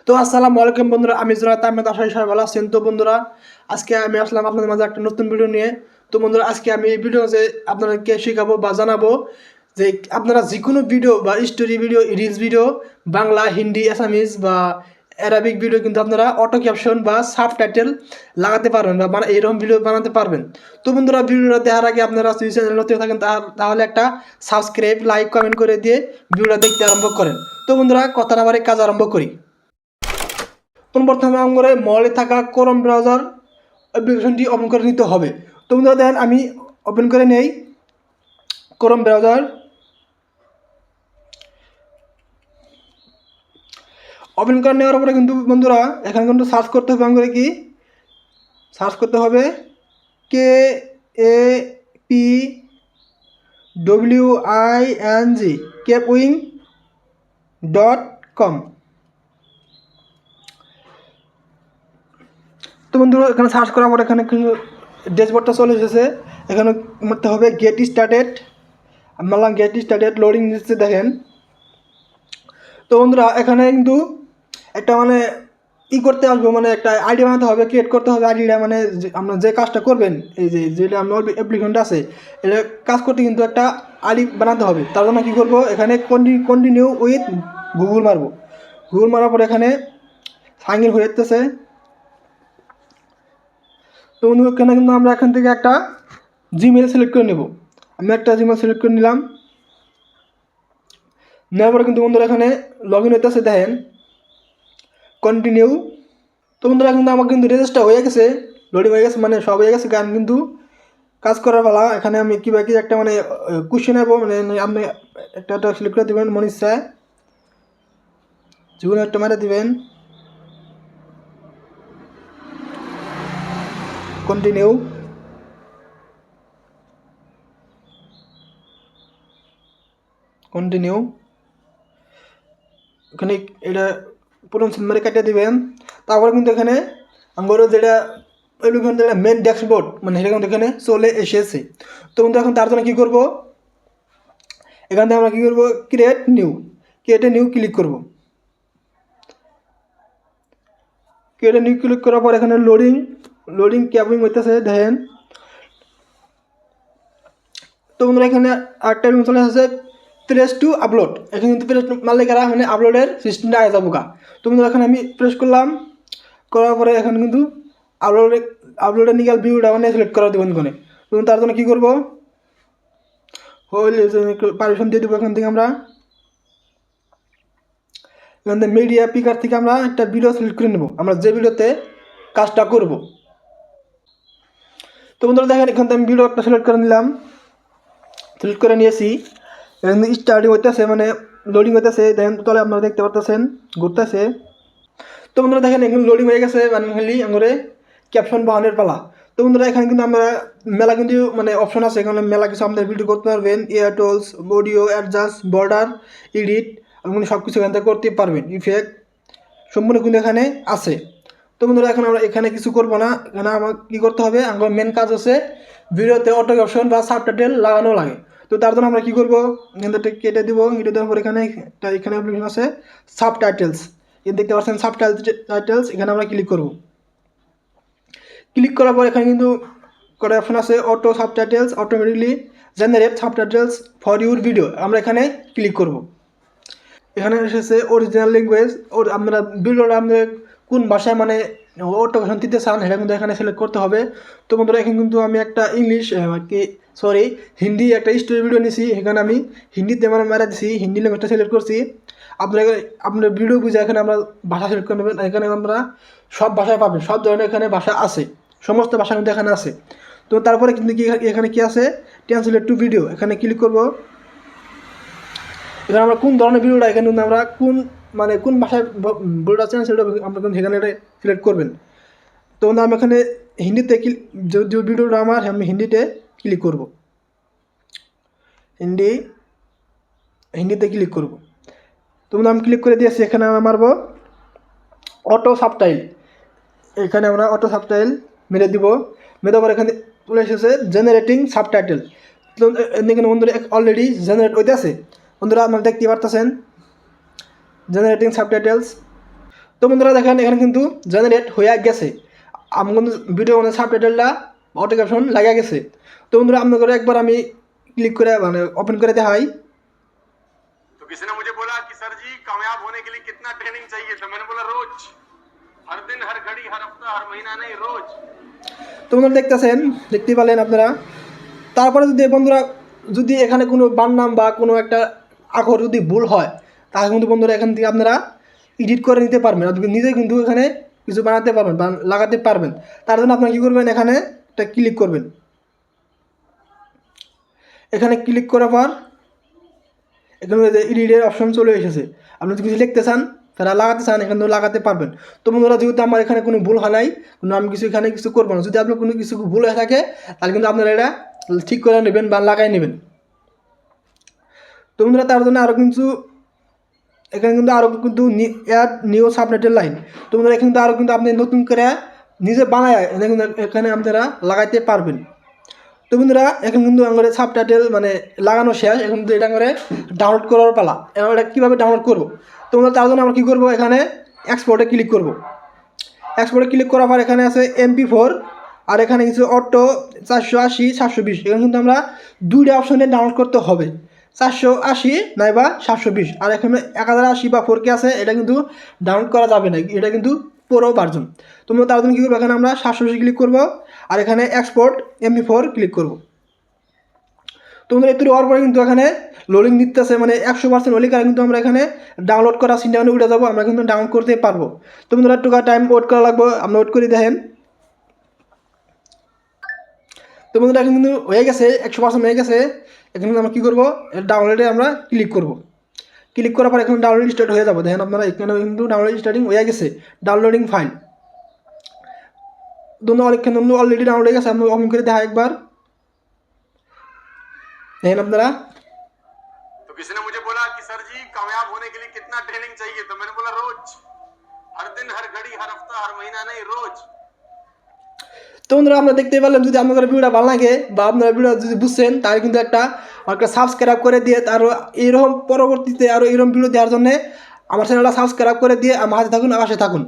তো আসসালামু আলাইকুম বন্ধুরা, আমি জোনায়েদ আহমেদ। আশা করি সবাই ভালো আছেন। তো বন্ধুরা, আজকে আমি আসলাম আপনাদের মাঝে একটা নতুন ভিডিও নিয়ে। তো বন্ধুরা, আজকে আমি এই ভিডিওতে আপনাদেরকে শেখাবো বা জানাবো যে আপনারা যে কোনো ভিডিও বা story video, reels video, Bangla, Hindi, Assamese বা অ্যারাবিক ভিডিও কিন্তু আপনারা অটো ক্যাপশন বা সাবটাইটেল লাগাতে পারবেন বা এইরকম ভিডিও বানাতে পারবেন। তো বন্ধুরা, ভিডিওটা দেখার আগে আপনারা যদি চ্যানেল নতুন থাকেন তাহলে একটা সাবস্ক্রাইব, লাইক, কমেন্ট করে দিয়ে ভিডিওটা দেখতে আরম্ভ করেন। তো বন্ধুরা, কথা না বাড়িয়ে কাজ আরম্ভ করি। প্রথমে আমার মলে থাকা ক্রোম ব্রাউজার অ্যাপ্লিকেশনটি ওপেন করে নিতে হবে। তো বন্ধুরা দেখেন, আমি ওপেন করে নেই ক্রোম ব্রাউজার। ওপেন করে নেওয়ার পরে কিন্তু বন্ধুরা এখানে কিন্তু সার্চ করতে হবে, আমাদের কি সার্চ করতে হবে KAPWING capwing.com। তো বন্ধুরা এখানে সার্চ করার পর এখানে ড্যাশবোর্ডটা চলে এসেছে। এখানে মধ্যে হবে গেট স্টার্টেড। মারলাম গেট স্টার্টেড, লোডিং দিচ্ছে দেখেন। তো বন্ধুরা এখানে কিন্তু একটা করতে আসবো, একটা আইডি বানাতে হবে, ক্রিয়েট করতে হবে আইডিটা। আপনার যে কাজটা করবেন, এই যেটা আপনার অ্যাপ্লিকেশনটা আছে, এটা কাজ করতে কিন্তু একটা আইডি বানাতে হবে। তার জন্য কী করবো, এখানে কন্টিনিউ উইথ গুগল মারবো। গুগল মারার পরে এখানে সাইন ইন হয়ে যেতেছে। তো বন্ধু এখানে কিন্তু আমরা এখান থেকে একটা জিমেল সিলেক্ট করে নেব। আমি একটা জিমেল সিলেক্ট করে নিলাম। নেওয়ার পরে কিন্তু বন্ধুরা এখানে লগ ইন হইতেছে দেখেন, কন্টিনিউ। তো বন্ধুরা কিন্তু আমার কিন্তু রেজিস্টার হয়ে গেছে, লোডিং হয়ে গেছে, সব হয়ে গেছে। গান কিন্তু কাজ করার বেলা এখানে আমি কি একটা কোশ্চেন নেবো, আপনি একটা সিলেক্ট করে দেবেন মনে ইচ্ছা, যেগুলো একটা মারে দিবেন, কন্টিনিউ। কন্টিনিউ এখানে এটা প্রথম সিনেমারে কাটিয়ে দিবেন। তারপরে কিন্তু এখানে আমার যেটা মেন ড্যাশবোর্ড সেটা কিন্তু এখানে চলে এসেছে। তো কিন্তু এখন তার জন্য কী করবো, এখান থেকে আমরা কী করবো, ক্রিয়েটে নিউ ক্লিক করবো। ক্রিয়েটে নিউ ক্লিক করার পর এখানে লোডিং ক্যাপিং হইতেছে দেখেন। তো বন্ধুরা এখানে আরেকটা চলে আসছে প্রেস টু আপলোড। এখানে কিন্তু প্রেস মারলে কারা আপলোডের সিস্টেমটা আগে যাবো গা। তো বন্ধুরা এখানে আমি প্রেস করলাম, করার পরে এখানে কিন্তু আপলোডের নিকাল ভিউটা সিলেক্ট করা দেবেন এখানে। তো তার জন্য কী করবো, পারমিশন দিয়ে দেবো। এখান থেকে আমরা এখান থেকে মিডিয়া পিকার থেকে আমরা একটা ভিডিও সিলেক্ট করে নেবো, আমরা যে ভিডিওতে কাজটা করব। তো বন্ধুরা দেখেন, এখান থেকে আমি ভিডিও একটা সিলেক্ট করে নিলাম, সিলেক্ট করে নিয়েছি। এখানে স্টার্টিং হইতেছে, লোডিং হইতেছে দেখেন। তাহলে আপনারা দেখতে পারতেছেন ঘুরতেছে। তো বন্ধুরা দেখেন এখানে লোডিং হয়ে গেছে, খালি আঙুরে ক্যাপশন বাহানের পালা। তো বন্ধুরা এখানে কিন্তু আমরা মেলা কিন্তু অপশন আছে, এখানে মেলা কিছু আমাদের ভিডিও করতে পারবেন। Air tools, audio adjust, border, edit, আপনি সব কিছু এখান থেকে করতে পারবেন। ইফেক্ট সম্পূর্ণ কিন্তু এখানে আছে। তো বন্ধুরা এখন আমরা এখানে কিছু করবো না। এখানে আমার কী করতে হবে, আমার মেন কাজ হচ্ছে ভিডিওতে অটো ক্যাপশন বা সাবটাইটেল লাগানো লাগে। তো তার জন্য আমরা কী করবো, এখান থেকে কেটে দেবো। কেটে দেওয়ার পর এখানে অ্যাপ্লিকেশন আছে সাবটাইটেলস, দেখতে পাচ্ছেন সাবটাইটেলস। এখানে আমরা ক্লিক করব। ক্লিক করার পর এখানে কিন্তু কটা অপশন আছে, auto subtitles, automatically generate subtitles for your video. আমরা এখানে ক্লিক করব। এখানে এসেছে অরিজিনাল ল্যাঙ্গুয়েজ, আপনারা ভিডিওটা আমাদের কোন ভাষায় অটো ক্যাপশন দিতে চান সেটা কিন্তু এখানে সিলেক্ট করতে হবে। তো বন্ধুরা এখানে কিন্তু আমি একটা হিন্দি একটা স্টোরি ভিডিও নিয়েছি। এখানে আমি হিন্দিতে মেরা দিছি, হিন্দি ল্যাঙ্গুয়েজটা সিলেক্ট করছি। আপনার ভিডিও বুঝে এখানে আমরা ভাষা সিলেক্ট করে নেবেন। এখানে আমরা সব ভাষায় পাবেন, সব ধরনের এখানে ভাষা আছে, সমস্ত ভাষা কিন্তু এখানে আছে। তো তারপরে কিন্তু এখানে কি আছে, ট্রান্সলেট টু ভিডিও, এখানে ক্লিক করব। এখানে আমরা কোন ধরনের ভিডিওটা, এখানে কিন্তু আমরা কোন ভাষায় ভিডিওটা চান সেটা আমরা কিন্তু এখানে সিলেক্ট করবেন। তো আমি এখানে হিন্দিতে যে ভিডিওটা আমার, আমি হিন্দিতে ক্লিক করব, হিন্দিতে ক্লিক করব। তো আমি ক্লিক করে দিয়েছি। এখানে আমরা মারবো অটো সাবটাইল, এখানে আমরা অটো সাবটাইল মেরে দিব। মেরে পর এখানে চলে এসেছে জেনারেটিং সাবটাইটেল। তো এখানে বন্ধুরা অলরেডি জেনারেট হইতে আছে। বন্ধুরা আপনারা দেখতে পারতেছেন জেনারেটিং সাবটাইটেলস। তো তো বন্ধুরা দেখেন এখানে কিন্তু জেনারেট হয়ে গেছে, আমি কিন্তু ভিডিও মানে সাবটাইটেলটা অটো ক্যাপশন লাগা গেছে। তো বন্ধুরা আপনাদের একবার আমি ক্লিক করে মানে ওপেন করে দেখাই। तो किसी ने मुझे बोला कि सर जी कामयाब होने के लिए कितना ट्रेनिंग चाहिए, तो मैंने बोला रोज, हर दिन, हर घड़ी, हर हफ्ता, हर महीना नहीं, रोज। তো বন্ধুরা দেখতে পেলেন আপনারা। তারপরে যদি বন্ধুরা যদি এখানে কোনো বানান বা কোনো একটা আখর যদি ভুল হয় তাহলে কিন্তু বন্ধুরা এখান থেকে আপনারা এডিট করে নিতে পারবেন, আপনি নিজে কিন্তু এখানে কিছু বানাতে পারবেন বা লাগাতে পারবেন। তার জন্য আপনারা কী করবেন, এখানে একটা ক্লিক করবেন। এখানে ক্লিক করার পর এখানে এডিটের অপশন চলে এসেছে, আপনি যদি কিছু লিখতে চান তারা লাগাতে চান এখানে লাগাতে পারবেন। তো বন্ধুরা যেহেতু আমার এখানে কোনো ভুল হয় নাই, কোনো আমি কিছু এখানে কিছু করবো না, যদি আপনার কোনো কিছু ভুল হয়ে থাকে তাহলে কিন্তু আপনারা এটা ঠিক করে নেবেন বা লাগাই নেবেন। তো বন্ধুরা তার জন্য আরও কিন্তু এখানে কিন্তু আরও কিন্তু অ্যাড নিউ সাবটাইটেল লাইন, তো বন্ধুরা কিন্তু আরও কিন্তু আপনি নতুন করে নিজে বানায় এখানে আপনারা লাগাইতে পারবেন। তো বন্ধুরা এখন কিন্তু আমাদের সাবটাইটেল মানে লাগানো শেষ, এখন কিন্তু এটা করে ডাউনলোড করার পালা। এখন এটা কীভাবে ডাউনলোড করবো, তো বন্ধুরা তার জন্য আমরা কী করবো, এখানে এক্সপোর্টে ক্লিক করব। এক্সপোর্টে ক্লিক করার পর এখানে আছে MP4 আর এখানে কিছু অটো 480 720, এখানে কিন্তু আমরা দুইটা অপশনে ডাউনলোড করতে হবে, 480 নাইবা 720। আর এখানে 1080 বা 4K আছে, এটা কিন্তু ডাউনলোড করা যাবে না, এটা কিন্তু পুরো ভার্জন। তোমরা তার জন্য কী করবো, এখানে আমরা 720 ক্লিক করব আর এখানে এক্সপোর্ট MP4 ক্লিক করব। তোমরা একটু হওয়ার পরে কিন্তু এখানে লোডিং নিতেছে, মানে 100% হলে কিন্তু আমরা এখানে ডাউনলোড করা সিনটা উঠে যাবো, আমরা কিন্তু ডাউনলোড করতে পারবো। তোমরা একটু টাইম ওয়েট করা লাগবে, আমরা ওয়েট করে দেখেন। তো বন্ধুরা এখন কিন্তু হয়ে গেছে, 100% হয়ে গেছে। এখানে আমরা কী করবো, ডাউনলোডে আমরা ক্লিক করব। ক্লিক করার পর এখন ডাউনলোড স্টার্ট হয়ে যাবো, দেখেন আপনারা এখানে কিন্তু ডাউনলোড স্টার্টিং হয়ে গেছে, ডাউনলোডিং ফাইল दोनों অলরেডি ডাউনলোড হয়ে গেছে। আমরা ওপেন করে দেখা একবার, দেখেন আপনারা। तो किसी ने मुझे बोला कि सर जी कामयाब होने के लिए कितना ट्रेनिंग चाहिए, तो मैंने बोला रोज, हर दिन, हर घड़ी, हर हफ्ता, हर महीना नहीं, रोज। তো বন্ধুরা আমরা দেখতে পেলাম, যদি আপনাদের ভিডিওটা ভালো লাগে বা আপনারা ভিডিও যদি বুঝছেন তাহলে কিন্তু একটা সাবস্ক্রাইব করে দিয়ে আরও এইরকম পরবর্তীতে আরও এইরকম ভিডিও দেওয়ার জন্য আমার চ্যানেলটা সাবস্ক্রাইব করে দিয়ে আমার হাতে থাকুন, পাশে থাকুন।